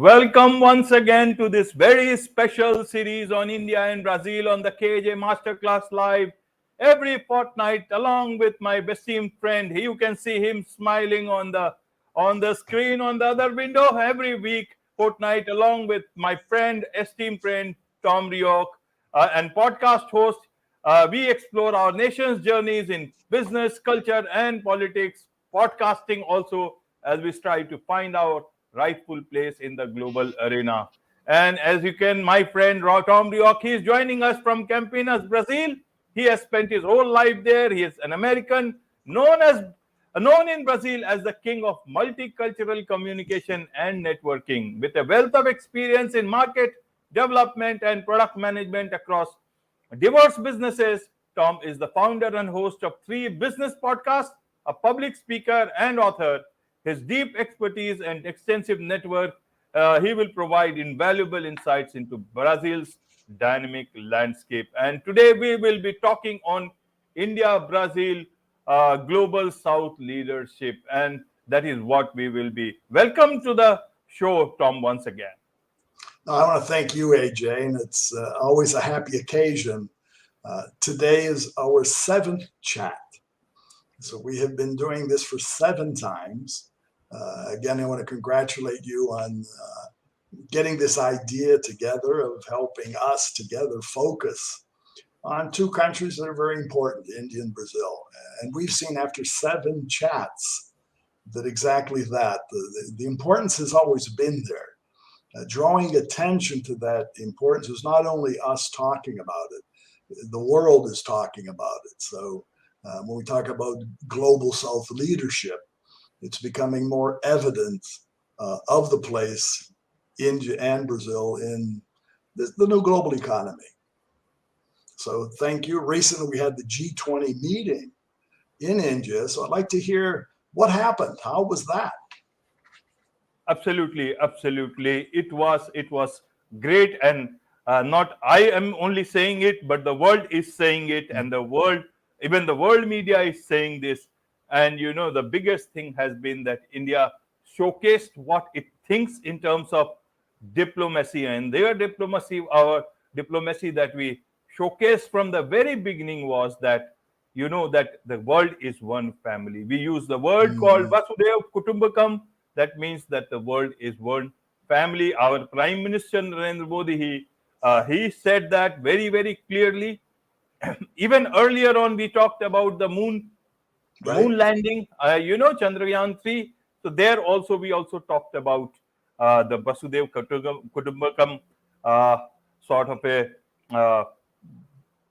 Welcome once again to this very special series on India and Brazil on the KJ Masterclass Live every fortnight, along with my esteemed friend. You can see him smiling on the screen on the other window every week, fortnight, along with my friend, esteemed friend Tom Rioch, and podcast host. We explore our nation's journeys in business, culture, and politics. Podcasting also as we strive to find our rightful place in the global arena. And as you can, my friend Tom Rioch, he is joining us from Campinas, Brazil. He has spent his whole life there. He is an American, known in Brazil as the king of multicultural communication and networking, with a wealth of experience in market development and product management across diverse businesses. Tom is the founder and host of 3 business podcasts, a public speaker and author. His deep expertise and extensive network, he will provide invaluable insights into Brazil's dynamic landscape. And today we will be talking on India-Brazil Global South leadership. And that is what we will be. Welcome to the show, Tom, once again. I want to thank you, AJ, and it's always a happy occasion. Today is our 7th chat. So we have been doing this for 7 times. Again, I want to congratulate you on getting this idea together of helping us together focus on 2 countries that are very important, India and Brazil. And we've seen after 7 chats that exactly that. The importance has always been there. Drawing attention to that importance is not only us talking about it, the world is talking about it. So when we talk about global South leadership, it's becoming more evident of the place India and Brazil in the new global economy. So thank you. Recently, we had the G20 meeting in India. So I'd like to hear what happened. How was that? Absolutely. It was great, and not I am only saying it, but the world is saying it, and even the world media is saying this. And the biggest thing has been that India showcased what it thinks in terms of diplomacy, and their diplomacy, our diplomacy that we showcased from the very beginning was that that the world is one family. We use the word called Vasudhaiva Kutumbakam. That means that the world is one family. Our Prime Minister Narendra Modi, he said that very, very clearly. Even earlier on, we talked about the moon landing, Chandrayaan-3. So there also, we also talked about the Vasudhaiva Kutumbakam sort of a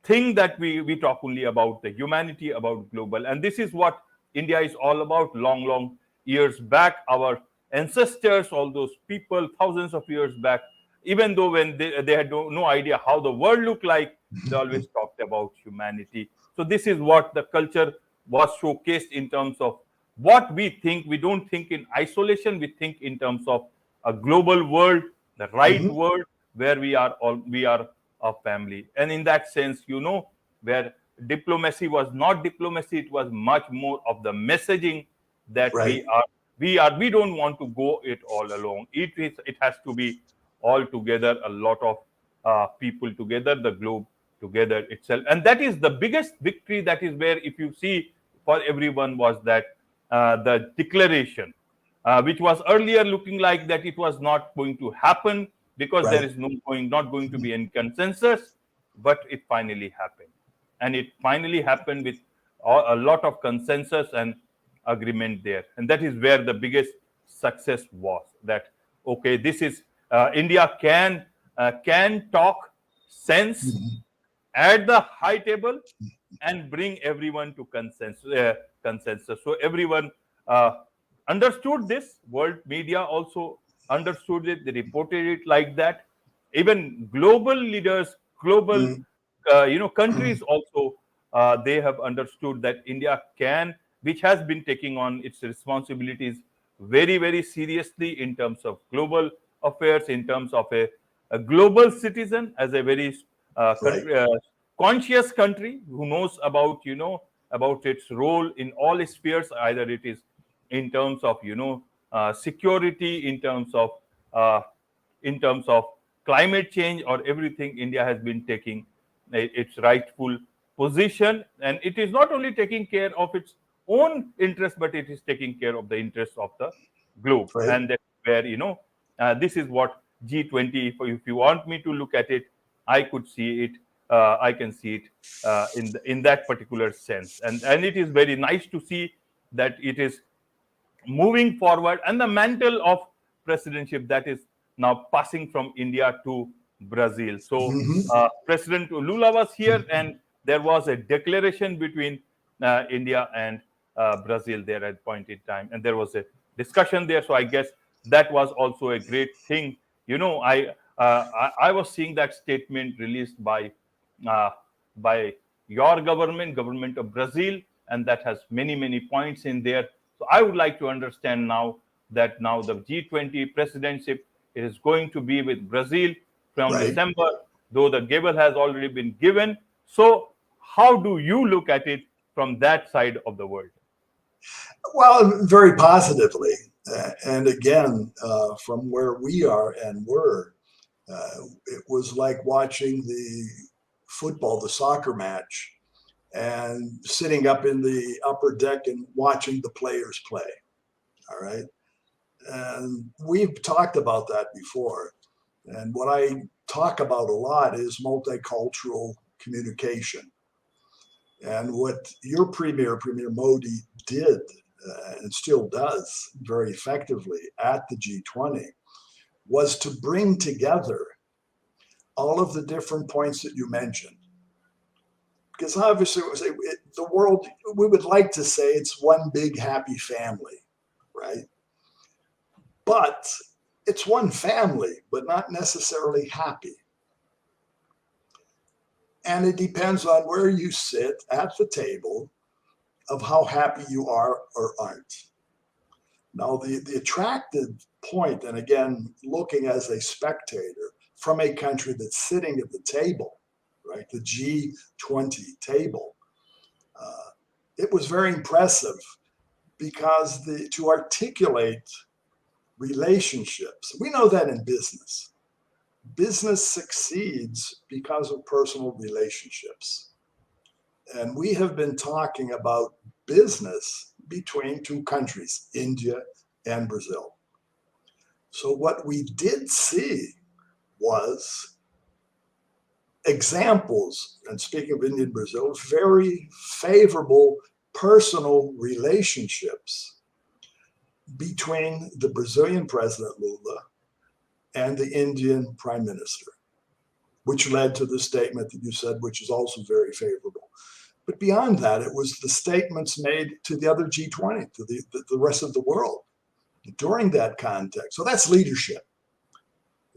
thing that we talk only about the humanity, about global. And this is what India is all about. Long years back, our ancestors, all those people, thousands of years back, even though when they had no idea how the world looked like, they always talked about humanity. So this is what the culture was showcased in terms of what we think. We don't think in isolation. We think in terms of a global world, the right world, where we are a family. And in that sense, where diplomacy was not diplomacy, it was much more of the messaging that we don't want to go it all alone. It has to be all together, a lot of people together, the globe together itself. And that is the biggest victory. That is where, if you see, for everyone was that the declaration, which was earlier looking like that it was not going to happen because there is not going to be any consensus, but it finally happened. And it finally happened with a lot of consensus and agreement there. And that is where the biggest success was, that okay, this is India can talk sense at the high table and bring everyone to consensus. So everyone understood this. World media also understood it. They reported it like that. Even global leaders, global countries also, they have understood that India can, which has been taking on its responsibilities very, very seriously in terms of global affairs, in terms of a global citizen, as a very conscious country who knows about its role in all spheres. Either it is in terms of security, in terms of in terms of climate change or everything. India has been taking its rightful position, and it is not only taking care of its own interests, but it is taking care of the interests of the globe. Right. And that's where, this is what G20, if you want me to look at it, I could see it, I can see it in that particular sense. And it is very nice to see that it is moving forward, and the mantle of presidency that is now passing from India to Brazil. So Mm-hmm. President Lula was here, and there was a declaration between India and Brazil there at point in time, and there was a discussion there. So I guess that was also a great thing. I was seeing that statement released uh, by your government of Brazil, and that has many points in there. So I would like to understand now that now the G20 presidency is going to be with Brazil from Right. December, though the gavel has already been given. So how do you look at it from that side of the world? Well, very positively. And again, from where we are and were, it was like watching the soccer match, and sitting up in the upper deck and watching the players play. All right. And we've talked about that before. And what I talk about a lot is multicultural communication. And what your Premier Modi, did and still does very effectively at the G20 was to bring together all of the different points that you mentioned. Because obviously, the world, we would like to say it's one big happy family, right? But it's one family, but not necessarily happy. And it depends on where you sit at the table of how happy you are or aren't. Now, the attractive point, and again, looking as a spectator from a country that's sitting at the table, right, the G20 table, it was very impressive because to articulate relationships, we know that in business. Business succeeds because of personal relationships. And we have been talking about business between two countries, India and Brazil. So what we did see was examples, and speaking of India and Brazil, very favorable personal relationships between the Brazilian President Lula and the Indian Prime Minister, which led to the statement that you said, which is also very favorable. But beyond that, it was the statements made to the other G20, to the rest of the world during that context. So that's leadership.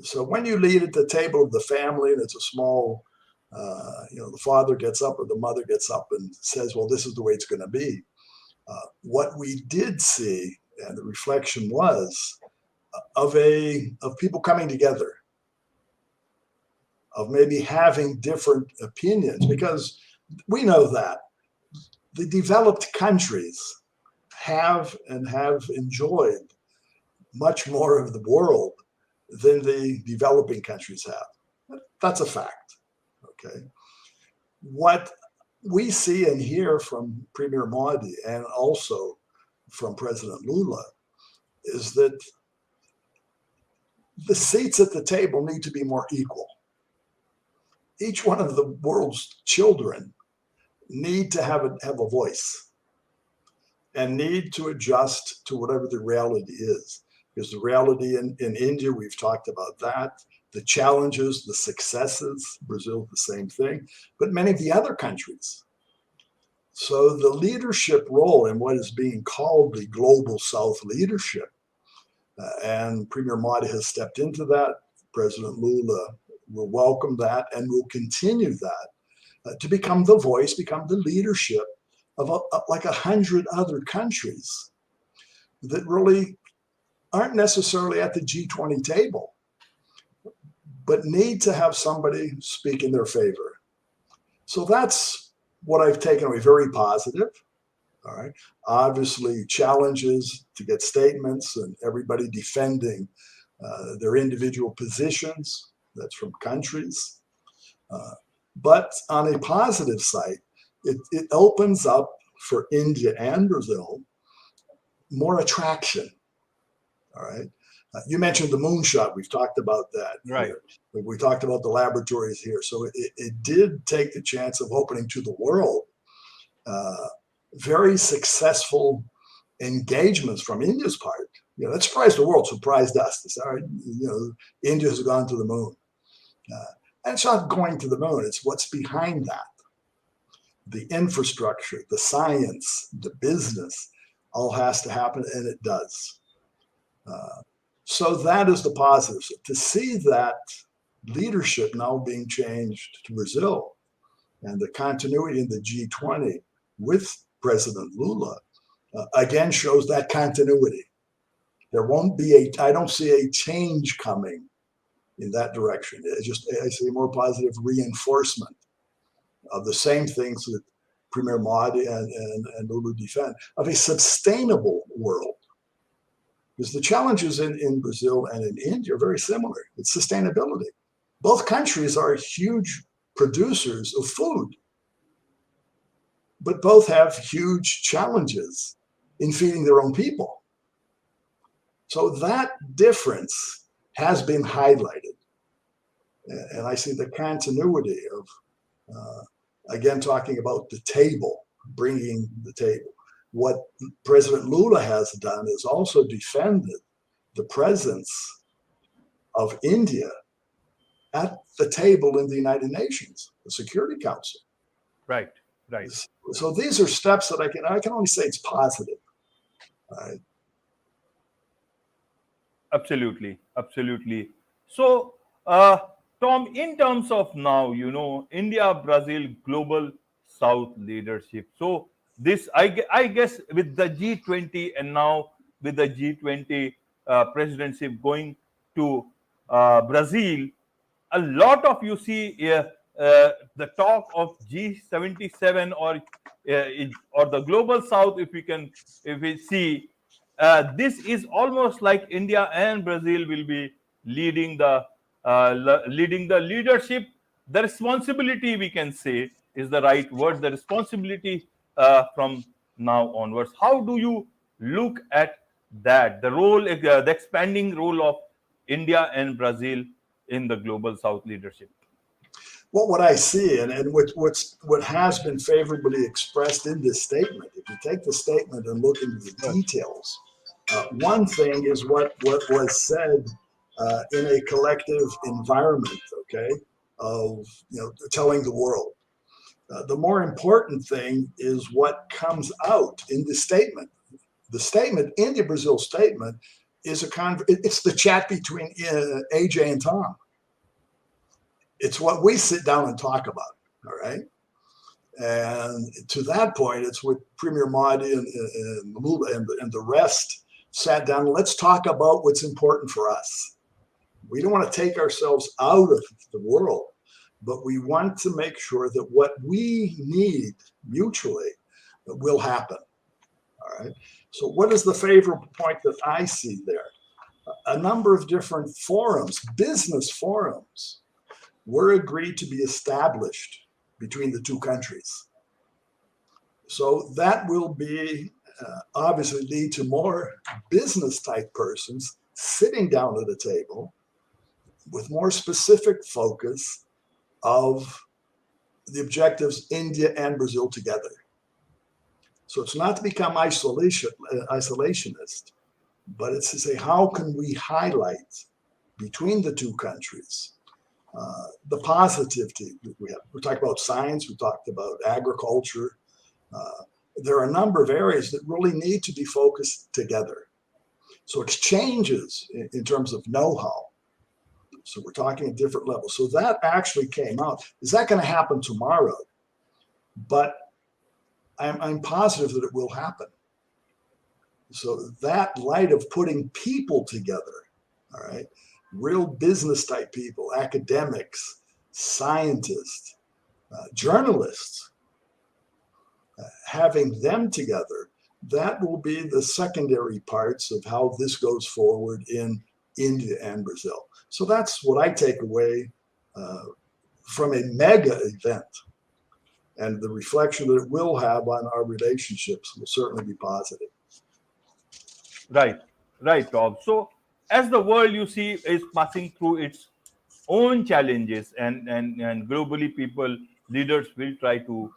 So when you lead at the table of the family and it's a small, the father gets up or the mother gets up and says, well, this is the way it's going to be. What we did see, and the reflection was, of people coming together, of maybe having different opinions, because we know that the developed countries have enjoyed much more of the world than the developing countries have. That's a fact. Okay. What we see and hear from Premier Modi and also from President Lula is that the seats at the table need to be more equal. Each one of the world's children need to have a voice and need to adjust to whatever the reality is. Because the reality in India, we've talked about that, the challenges, the successes, Brazil, the same thing, but many of the other countries. So the leadership role in what is being called the Global South leadership, and Premier Modi has stepped into that. President Lula will welcome that and will continue that to become the voice, become the leadership of like 100 other countries that really aren't necessarily at the G20 table, but need to have somebody speak in their favor. So that's what I've taken away, very positive. All right. Obviously, challenges to get statements and everybody defending their individual positions. That's from countries. But on a positive side, it opens up for India and Brazil more attraction. All right. You mentioned the moonshot. We've talked about that Right. here. We talked about the laboratories here. So it did take the chance of opening to the world very successful engagements from India's part. That surprised the world, surprised us. It's, all right, India has gone to the moon. And it's not going to the moon. It's what's behind that. The infrastructure, the science, the business, all has to happen, and it does. So that is the positive. So to see that leadership now being changed to Brazil and the continuity in the G20 with President Lula, again, shows that continuity. There won't be I don't see a change coming in that direction. I see more positive reinforcement of the same things that Premier Modi and Lula defend, of a sustainable world. Because the challenges in Brazil and in India are very similar. It's sustainability. Both countries are huge producers of food, but both have huge challenges in feeding their own people. So that difference has been highlighted. And I see the continuity of, again, talking about the table, bringing the table. What President Lula has done is also defended the presence of India at the table in the United Nations, the Security Council. Right, right. So these are steps that I can only say it's positive. Right? Absolutely, absolutely. So, Tom, in terms of now, India, Brazil, global South leadership. So this, I guess, with the G20 and now with the G20 presidency going to Brazil, a lot of the talk of G77 or the global South, if we see, this is almost like India and Brazil will be leading the leadership. The responsibility, we can say, is the right word. The responsibility from now onwards. How do you look at that? The role, the expanding role of India and Brazil in the global South leadership. Well, what I see and what has been favorably expressed in this statement, if you take the statement and look into the details, one thing is what was said in a collective environment, okay, of telling the world. The more important thing is what comes out in the statement. The statement, India-Brazil statement, is it's the chat between AJ and Tom. It's what we sit down and talk about, all right? And to that point, it's what Premier Modi and Lula and the rest sat down. Let's talk about what's important for us. We don't want to take ourselves out of the world, but we want to make sure that what we need mutually will happen, all right? So what is the favorable point that I see there? A number of different forums, business forums, were agreed to be established between the two countries. So that will be obviously lead to more business type persons sitting down at a table with more specific focus of the objectives India and Brazil together. So it's not to become isolationist, but it's to say, how can we highlight between the two countries the positivity we have? We talked about science, we talked about agriculture. There are a number of areas that really need to be focused together. So exchanges in terms of know-how. So we're talking at different levels. So that actually came out. Is that going to happen tomorrow? But I'm positive that it will happen. So that light of putting people together, all right, real business type people, academics, scientists, journalists, having them together, that will be the secondary parts of how this goes forward in India, and Brazil. So that's what I take away from a mega event. And the reflection that it will have on our relationships will certainly be positive. Right, right, Tom. So, as the world you see is passing through its own challenges, and globally, people, leaders will try to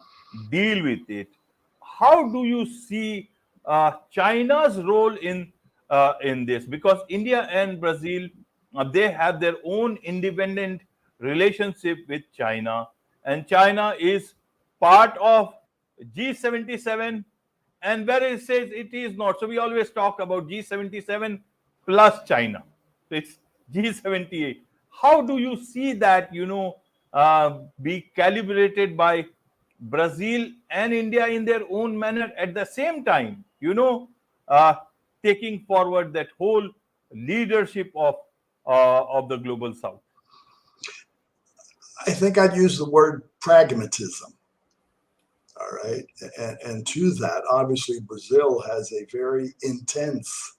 deal with it. How do you see China's role in this? Because India and Brazil, they have their own independent relationship with China, and China is part of G77, and where it says it is not. So we always talk about G77 plus China. So it's G78. How do you see that, be calibrated by Brazil and India in their own manner at the same time, uh, taking forward that whole leadership of the global South? I think I'd use the word pragmatism. All right. And to that, obviously, Brazil has a very intense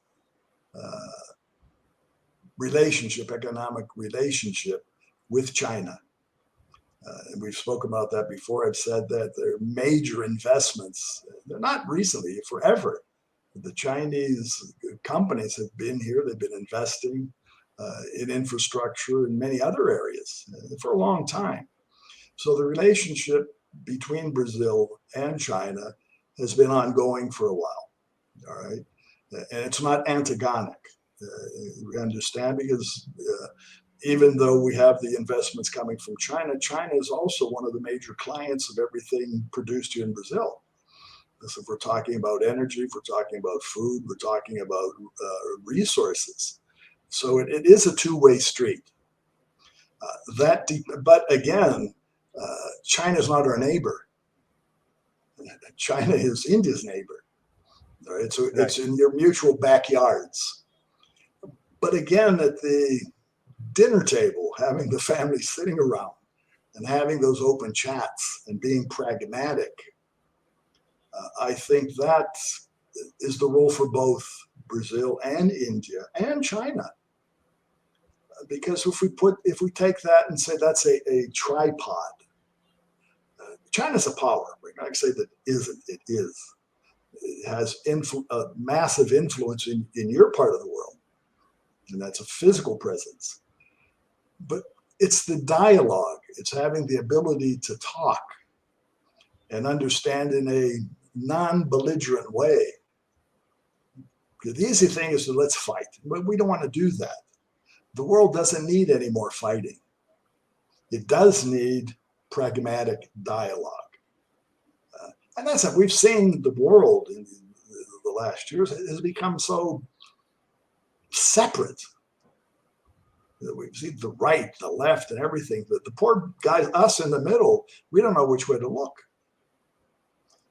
relationship, economic relationship with China. We've spoken about that before. I've said that their major investments, they're not recently, forever. The Chinese companies have been here, they've been investing in infrastructure in many other areas for a long time. So the relationship between Brazil and China has been ongoing for a while. All right. And it's not antagonic. We understand, because even though we have the investments coming from China, China is also one of the major clients of everything produced here in Brazil. So if we're talking about energy, if we're talking about food, we're talking about resources. So it is a two-way street. But again, China is not our neighbor. China is India's neighbor. All right, so Right. it's in your mutual backyards. But again, at the dinner table, having the family sitting around and having those open chats and being pragmatic, I think that is the role for both Brazil and India and China. Because if we take that and say that's a tripod, China's a power. We're not going to say that it isn't. It is. It has massive influence in your part of the world, and that's a physical presence. But it's the dialogue. It's having the ability to talk and understand in a non-belligerent way. The easy thing is to let's fight, but we don't want to do that. The world doesn't need any more fighting. It does need pragmatic dialogue. And that's it. We've seen the world in the last years has become so separate. We've seen the right, the left, and everything. But the poor guys, us in the middle, we don't know which way to look.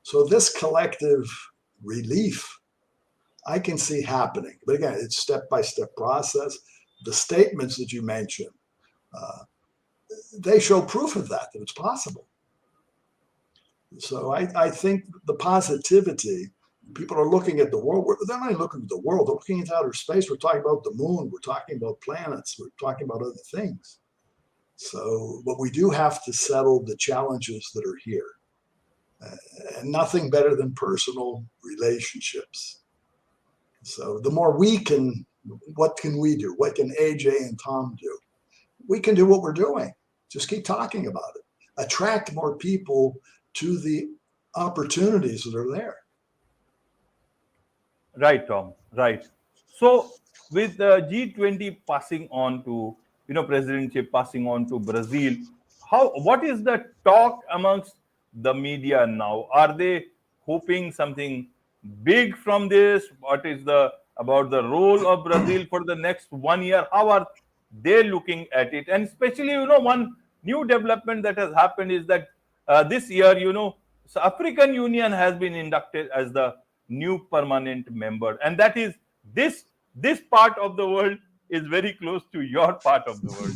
So this collective relief, I can see happening. But again, it's step-by-step process. The statements that you mentioned, they show proof of that it's possible. So I think the positivity, people are looking at the world. They're not looking at the world. They're looking into outer space. We're talking about the moon. We're talking about planets. We're talking about other things. So, but we do have to settle the challenges that are here. And nothing better than personal relationships. So the more what can we do? What can AJ and Tom do? We can do what we're doing. Just keep talking about it. Attract more people to the opportunities that are there. Right, Tom. Right. So, with the G20 passing on to, presidency passing on to Brazil, what is the talk amongst the media now? Are they hoping something big from this? What is about the role of Brazil for the next 1 year? How are they looking at it? And especially, one new development that has happened is that this year, so African Union has been inducted as the new permanent member, and that is this part of the world is very close to your part of the world.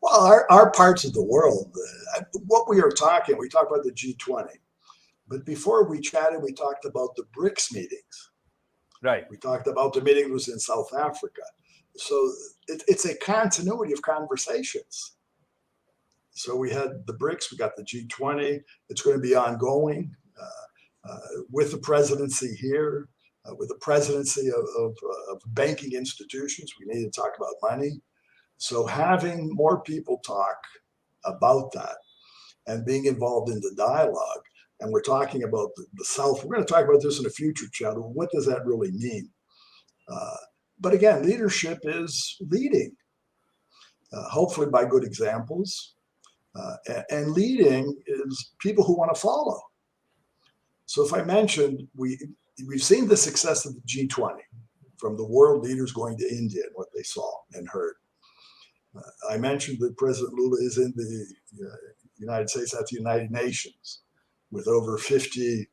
Well, our parts of the world, what we talked about the G20, but before we chatted, we talked about the BRICS meetings. Right. We talked about the meeting that was in South Africa. So it's a continuity of conversations. So we had the BRICS, we got the G20. It's going to be ongoing with the presidency here, with the presidency of banking institutions. We need to talk about money. So having more people talk about that and being involved in the dialogue, and we're talking about the South. We're going to talk about this in a future chat. What does that really mean? But again, leadership is leading, hopefully by good examples. And leading is people who want to follow. So if I mentioned, we've seen the success of the G20 from the world leaders going to India and what they saw and heard. I mentioned that President Lula is in the United States at the United Nations with over 50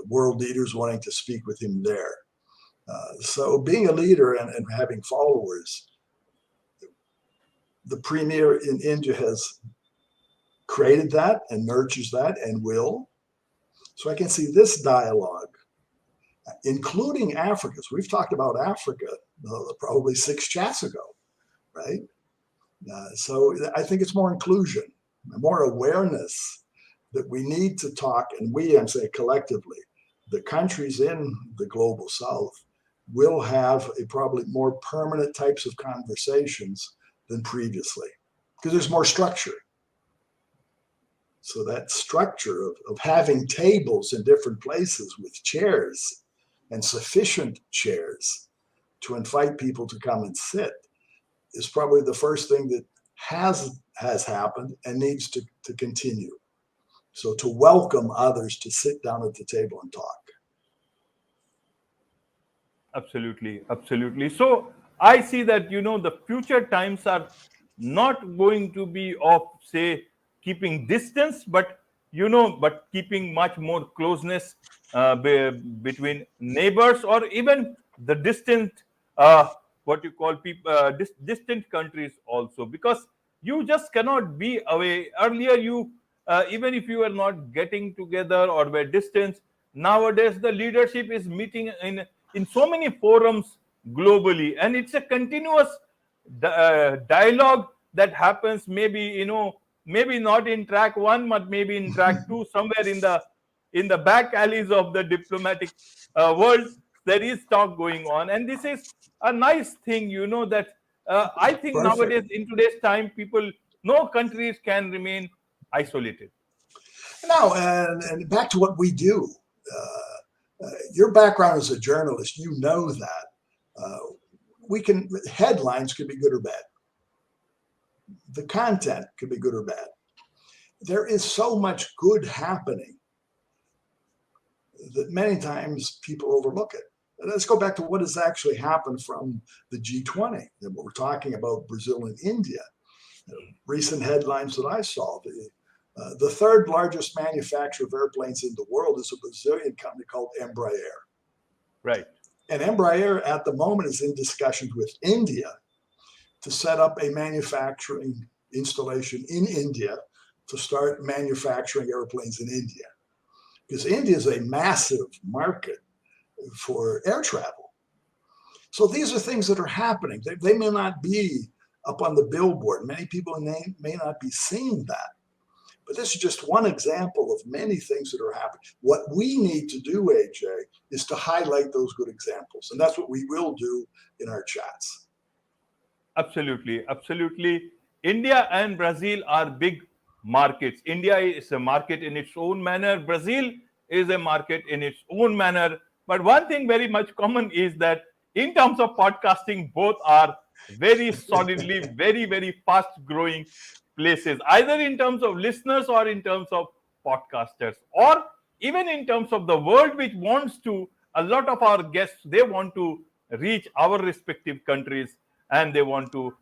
world leaders wanting to speak with him there. So being a leader and having followers, the premier in India has created that and nurtures that and will. So I can see this dialogue, including Africa. So we've talked about Africa probably 6 chats ago, right? So I think it's more inclusion, more awareness that we need to talk, and I'm saying collectively, the countries in the global South will have probably more permanent types of conversations than previously because there's more structure. So that structure of having tables in different places with chairs and sufficient chairs to invite people to come and sit is probably the first thing that has happened and needs to continue. So to welcome others to sit down at the table and talk. Absolutely, absolutely. So I see that, the future times are not going to be of, say, keeping distance, but keeping much more closeness between neighbors, or even the distant, what you call people, distant countries also, because you just cannot be away. Earlier, even if you were not getting together or were distant, nowadays the leadership is meeting in so many forums globally, and it's a continuous dialogue that happens. Maybe not in track 1, but maybe in track 2, somewhere in the back alleys of the diplomatic world, there is talk going on, and this is a nice thing. That I think Perfect. nowadays, in today's time, no countries can remain isolated. Now, and back to what we do. Your background as a journalist, you know that headlines could be good or bad. The content could be good or bad. There is so much good happening that many times people overlook it. Let's go back to what has actually happened from the G20. We're talking about Brazil and India. Recent headlines that I saw, the third largest manufacturer of airplanes in the world is a Brazilian company called Embraer. Right. And Embraer at the moment is in discussions with India to set up a manufacturing installation in India to start manufacturing airplanes in India. Because India is a massive market for air travel. So these are things that are happening. They may not be up on the billboard. Many people may not be seeing that. But this is just one example of many things that are happening. What we need to do, AJ, is to highlight those good examples. And that's what we will do in our chats. Absolutely, absolutely. India and Brazil are big markets. India is a market in its own manner. Brazil is a market in its own manner. But one thing very much common is that in terms of podcasting, both are very solidly, very, very fast growing places, either in terms of listeners or in terms of podcasters, or even in terms of the world, which wants to, a lot of our guests, they want to reach our respective countries, and they want to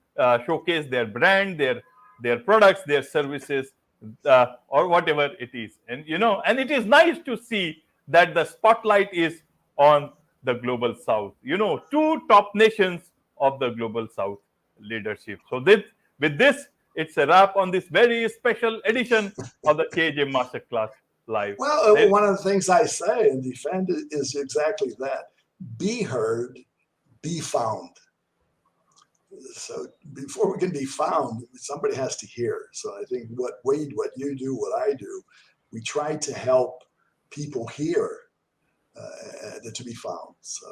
showcase their brand, their products, their services, or whatever it is. And and it is nice to see that the spotlight is on the global South. Two top nations of the global South leadership. So with this, it's a wrap on this very special edition of the KJ Masterclass Live. Well, one of the things I say and defend is exactly that. Be heard, be found. So before we can be found, somebody has to hear. So I think what Wade, what you do, what I do, we try to help people hear to be found. So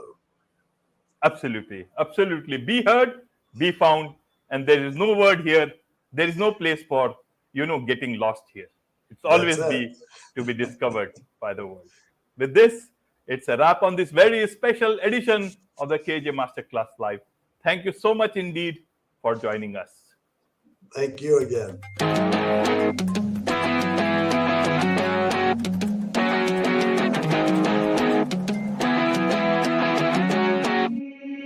Absolutely. Absolutely. Be heard, be found. And there is no word here. There is no place for, getting lost here. It's that's always it. be to be discovered by the world. With this, it's a wrap on this very special edition of the KJ Masterclass Live. Thank you so much indeed for joining us. Thank you again.